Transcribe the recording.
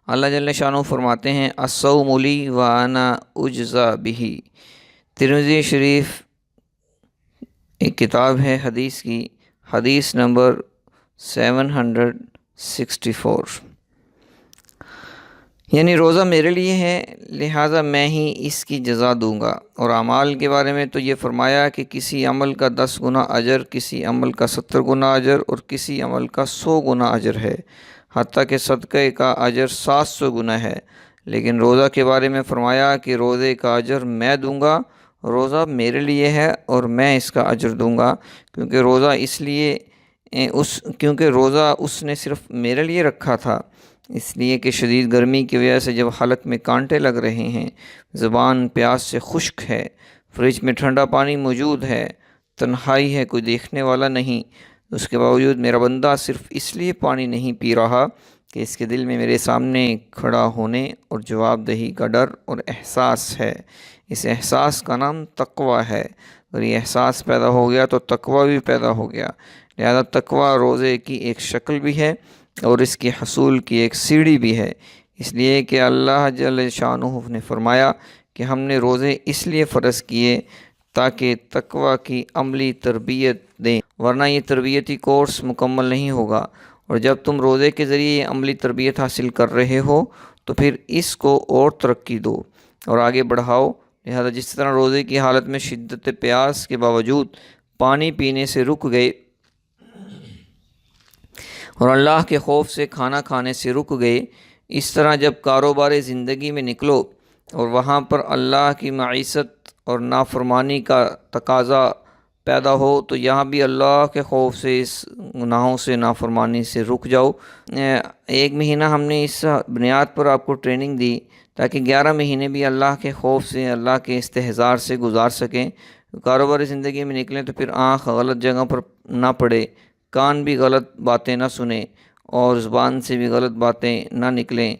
اللہ جل شانہ فرماتے ہیں الصوم لی وانا اجزا بہ۔ ترمذی شریف ایک کتاب ہے حدیث کی، حدیث نمبر 764، یعنی روزہ میرے لیے ہے، لہٰذا میں ہی اس کی جزا دوں گا۔ اور اعمال کے بارے میں تو یہ فرمایا کہ کسی عمل کا 10 گنا اجر، کسی عمل کا 70 گنا اجر اور کسی عمل کا 100 گنا اجر ہے، حتیٰ کہ صدقے کا اجر 700 گنا ہے۔ لیکن روزہ کے بارے میں فرمایا کہ روزے کا اجر میں دوں گا، روزہ میرے لیے ہے اور میں اس کا اجر دوں گا، کیونکہ روزہ اس نے صرف میرے لیے رکھا تھا، اس لیے کہ شدید گرمی کی وجہ سے جب حلق میں کانٹے لگ رہے ہیں، زبان پیاس سے خشک ہے، فریج میں ٹھنڈا پانی موجود ہے، تنہائی ہے، کوئی دیکھنے والا نہیں، اس کے باوجود میرا بندہ صرف اس لیے پانی نہیں پی رہا کہ اس کے دل میں میرے سامنے کھڑا ہونے اور جواب دہی کا ڈر اور احساس ہے۔ اس احساس کا نام تقوی ہے، اور یہ احساس پیدا ہو گیا تو تقوی بھی پیدا ہو گیا۔ لہذا تقوی روزے کی ایک شکل بھی ہے اور اس کے حصول کی ایک سیڑھی بھی ہے، اس لیے کہ اللہ جل شانہ نے فرمایا کہ ہم نے روزے اس لیے فرض کیے تاکہ تقوی کی عملی تربیت دیں، ورنہ یہ تربیتی کورس مکمل نہیں ہوگا۔ اور جب تم روزے کے ذریعے یہ عملی تربیت حاصل کر رہے ہو تو پھر اس کو اور ترقی دو اور آگے بڑھاؤ۔ لہذا جس طرح روزے کی حالت میں شدت پیاس کے باوجود پانی پینے سے رک گئے اور اللہ کے خوف سے کھانا کھانے سے رک گئے، اس طرح جب کاروبار زندگی میں نکلو اور وہاں پر اللہ کی معیشت اور نافرمانی کا تقاضا پیدا ہو تو یہاں بھی اللہ کے خوف سے اس گناہوں سے نافرمانی سے رک جاؤ۔ ایک مہینہ ہم نے اس بنیاد پر آپ کو ٹریننگ دی تاکہ 11 مہینے بھی اللہ کے خوف سے، اللہ کے استحضار سے گزار سکیں۔ کاروباری زندگی میں نکلیں تو پھر آنکھ غلط جگہ پر نہ پڑے، کان بھی غلط باتیں نہ سنیں اور زبان سے بھی غلط باتیں نہ نکلیں،